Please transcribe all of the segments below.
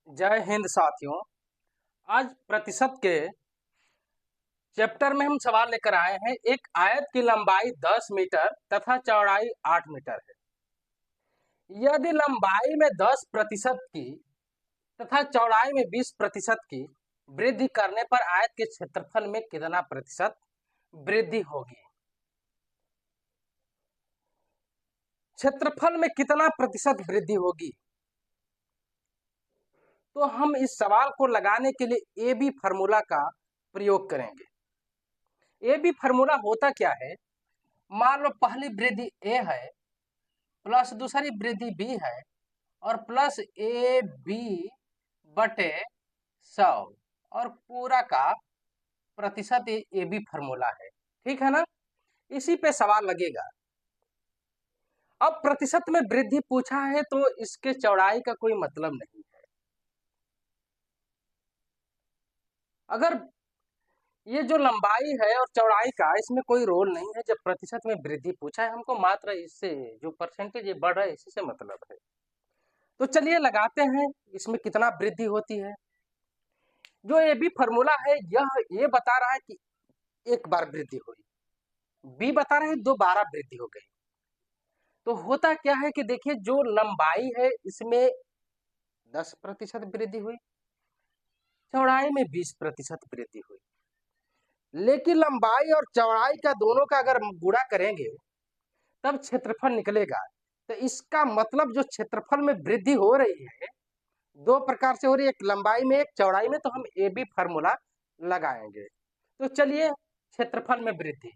जय हिंद साथियों। आज प्रतिशत के चैप्टर में हम सवाल लेकर आए हैं। एक आयत की लंबाई 10 मीटर तथा चौड़ाई 8 मीटर है। यदि लंबाई में 10% की तथा चौड़ाई में 20% की वृद्धि करने पर आयत के क्षेत्रफल में कितना प्रतिशत वृद्धि होगी? क्षेत्रफल में कितना प्रतिशत वृद्धि होगी? तो हम इस सवाल को लगाने के लिए ए बी फार्मूला का प्रयोग करेंगे। ए बी फार्मूला होता क्या है? मान लो पहली वृद्धि ए है प्लस दूसरी वृद्धि बी है और प्लस ए बी बटे 100 और पूरा का प्रतिशत ए बी फार्मूला है। ठीक है ना? इसी पे सवाल लगेगा। अब प्रतिशत में वृद्धि पूछा है तो इसके चौड़ाई का कोई मतलब नहीं है। अगर ये जो लंबाई है और चौड़ाई का इसमें कोई रोल नहीं है। जब प्रतिशत में वृद्धि पूछा है हमको मात्र इससे जो परसेंटेज बढ़ रहा है इसी से मतलब है। तो चलिए लगाते हैं इसमें कितना वृद्धि होती है। जो ए बी फार्मूला है यह ये बता रहा है कि एक बार वृद्धि हुई, बी बता रहा है दोबारा वृद्धि हो गई। तो होता क्या है कि देखिए जो लंबाई है इसमें 10% वृद्धि हुई, चौड़ाई में 20% वृद्धि हुई। लेकिन लंबाई और चौड़ाई का दोनों का अगर गुणा करेंगे तब क्षेत्रफल निकलेगा। तो इसका मतलब जो क्षेत्रफल में वृद्धि हो रही है दो प्रकार से हो रही है, एक लंबाई में एक चौड़ाई में। तो हम ए बी फार्मूला लगाएंगे। तो चलिए क्षेत्रफल में वृद्धि।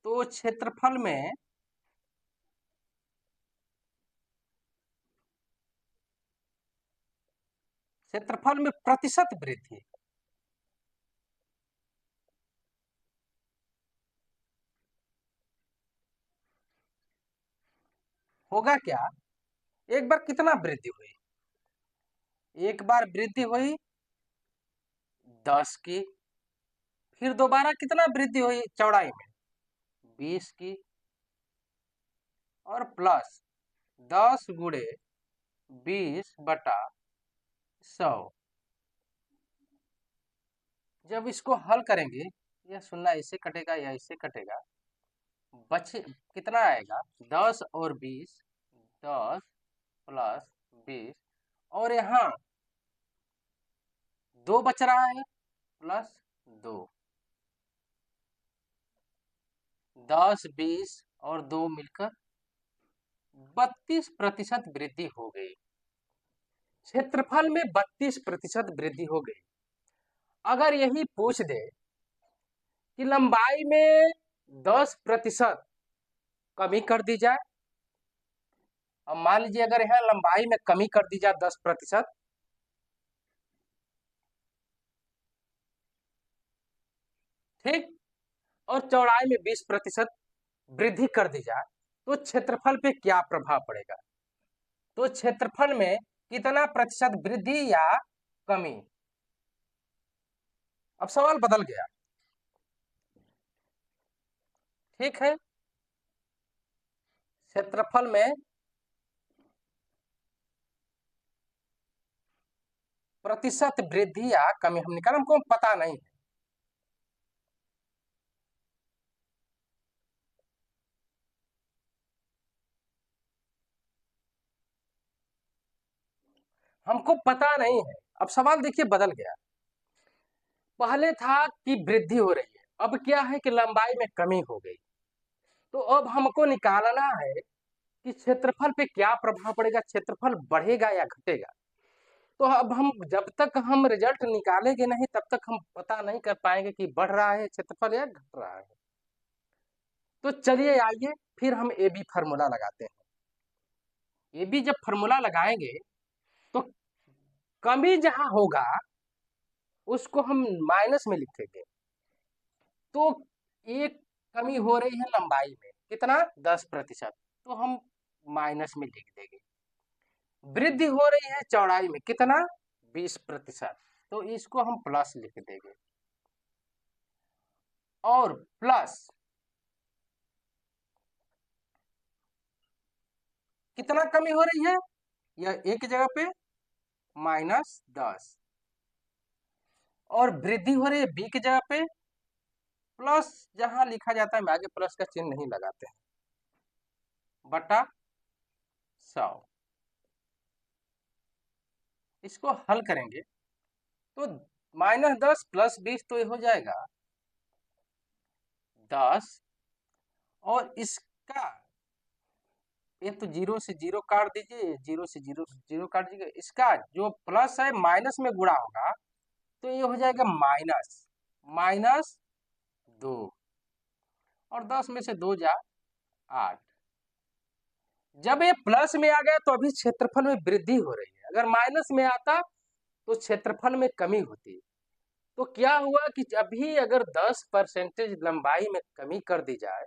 तो क्षेत्रफल में प्रतिशत वृद्धि होगा क्या? एक बार कितना वृद्धि हुई? एक बार वृद्धि हुई 10 की, फिर दोबारा कितना वृद्धि हुई चौड़ाई में? 20 की, और प्लस 10 गुणे 20 बटा 100। जब इसको हल करेंगे यह सुनना इससे कटेगा या इससे कटेगा, बचे कितना आएगा? 10 और 20, 10 प्लस 20, और यहाँ 2 बच रहा है प्लस 2, 10 20 और 2 मिलकर 32% वृद्धि हो गई। क्षेत्रफल में 32% वृद्धि हो गई। अगर यही पूछ दे कि लंबाई में 10% कमी कर दी जाए, अब मान लीजिए अगर यहाँ लंबाई में कमी कर दी जाए 10%, ठीक, और चौड़ाई में 20% वृद्धि कर दी जाए तो क्षेत्रफल पे क्या प्रभाव पड़ेगा? तो क्षेत्रफल में कितना प्रतिशत वृद्धि या कमी? अब सवाल बदल गया। ठीक है, क्षेत्रफल में प्रतिशत वृद्धि या कमी हम निकाल, हमको पता नहीं है। हमको पता नहीं है। अब सवाल देखिए बदल गया। पहले था कि वृद्धि हो रही है, अब क्या है कि लंबाई में कमी हो गई। तो अब हमको निकालना है कि क्षेत्रफल पे क्या प्रभाव पड़ेगा, क्षेत्रफल बढ़ेगा या घटेगा। तो अब हम जब तक हम रिजल्ट निकालेंगे नहीं तब तक हम पता नहीं कर पाएंगे कि बढ़ रहा है क्षेत्रफल या घट रहा है। तो चलिए आइए फिर हम ए बी फार्मूला लगाते हैं। ए बी जब फार्मूला लगाएंगे तो कमी जहां होगा उसको हम माइनस में लिखेंगे। तो एक कमी हो रही है लंबाई में, कितना? 10%, तो हम माइनस में लिख देंगे। वृद्धि हो रही है चौड़ाई में, कितना? 20%, तो इसको हम प्लस लिख देंगे। और प्लस कितना कमी हो रही है? या ए की जगह पे -10, और वृद्धि हो रही है बी की जगह पे प्लस, जहां लिखा जाता है आगे प्लस का चिन्ह नहीं लगाते हैं, बटा 100। इसको हल करेंगे तो -10 + 20 तो ये हो जाएगा 10, और इसका ये तो 0 से 0 काट दीजिए, 0 से 0 0 काट दीजिए, इसका जो प्लस है माइनस में गुणा होगा तो ये हो जाएगा -2, और 10 में से 2 जा 8। जब ये प्लस में आ गया तो अभी क्षेत्रफल में वृद्धि हो रही है, अगर माइनस में आता तो क्षेत्रफल में कमी होती। तो क्या हुआ कि अभी अगर 10% लंबाई में कमी कर दी जाए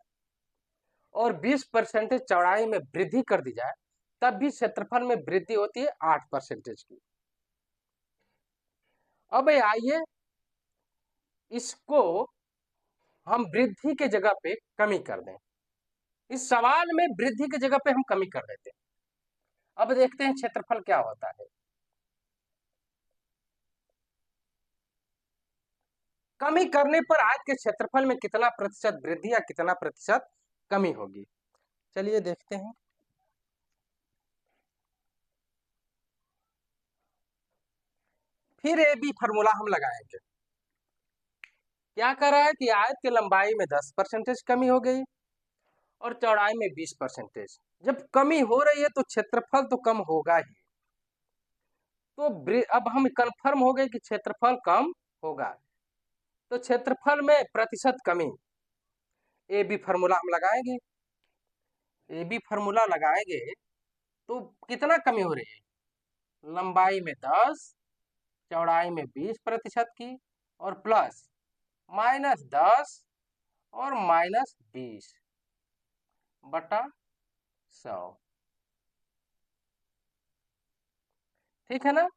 और 20% चौड़ाई में वृद्धि कर दी जाए, तब भी क्षेत्रफल में वृद्धि होती है 8% की। अब आइए इसको हम वृद्धि के जगह पे कमी कर दें, इस सवाल में वृद्धि की जगह पे हम कमी कर देते हैं। अब देखते हैं क्षेत्रफल क्या होता है। कमी करने पर आयत के क्षेत्रफल में कितना प्रतिशत वृद्धि या कितना प्रतिशत कमी होगी, चलिए देखते हैं। फिर ए बी फॉर्मूला हम लगाएंगे। क्या कर रहा है कि आयत की लंबाई में 10% कमी हो गई और चौड़ाई में 20%। जब कमी हो रही है तो क्षेत्रफल तो कम होगा ही। तो अब हम कंफर्म हो गए कि क्षेत्रफल कम होगा, तो क्षेत्रफल में प्रतिशत कमी, ए बी फॉर्मूला हम लगाएंगे। ए बी फॉर्मूला लगाएंगे तो कितना कमी हो रही है, लंबाई में 10, चौड़ाई में 20% की, और प्लस -10 और -20 बटा 100। ठीक है ना।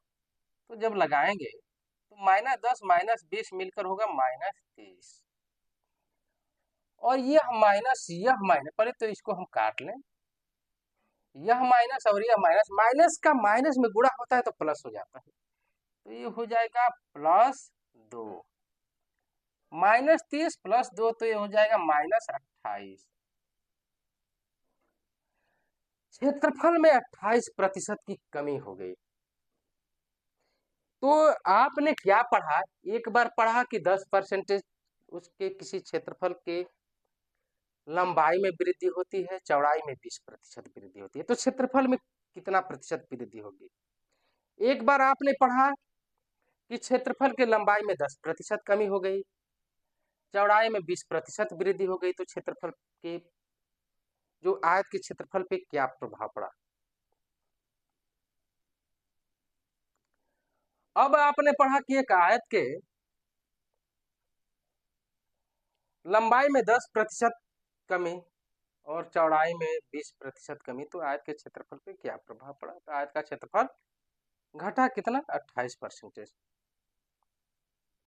तो जब लगाएंगे तो -10 -20 मिलकर होगा -30, और यह माइनस, पहले तो इसको हम काट लें, यह माइनस और यह माइनस, माइनस का माइनस में गुणा होता है तो प्लस हो जाता है, तो ये हो जाएगा +2, -30 + 2 तो ये हो जाएगा -28। क्षेत्रफल में 28% की कमी हो गई। तो आपने क्या पढ़ा, एक बार पढ़ा कि 10% उसके किसी क्षेत्रफल के लंबाई में वृद्धि होती है, चौड़ाई में 20% वृद्धि होती है, तो क्षेत्रफल में कितना प्रतिशत वृद्धि होगी। एक बार आपने पढ़ा कि क्षेत्रफल के लंबाई में 10% कमी हो गई, चौड़ाई में 20% वृद्धि हो गई, तो क्षेत्रफल के जो आयत के क्षेत्रफल पे क्या प्रभाव पड़ा। अब आपने पढ़ा कि एक आयत के लंबाई में 10% कमी और चौड़ाई में 20% कमी, तो आयत के क्षेत्रफल पे क्या प्रभाव पड़ा। तो आयत का क्षेत्रफल घटा कितना, 28%।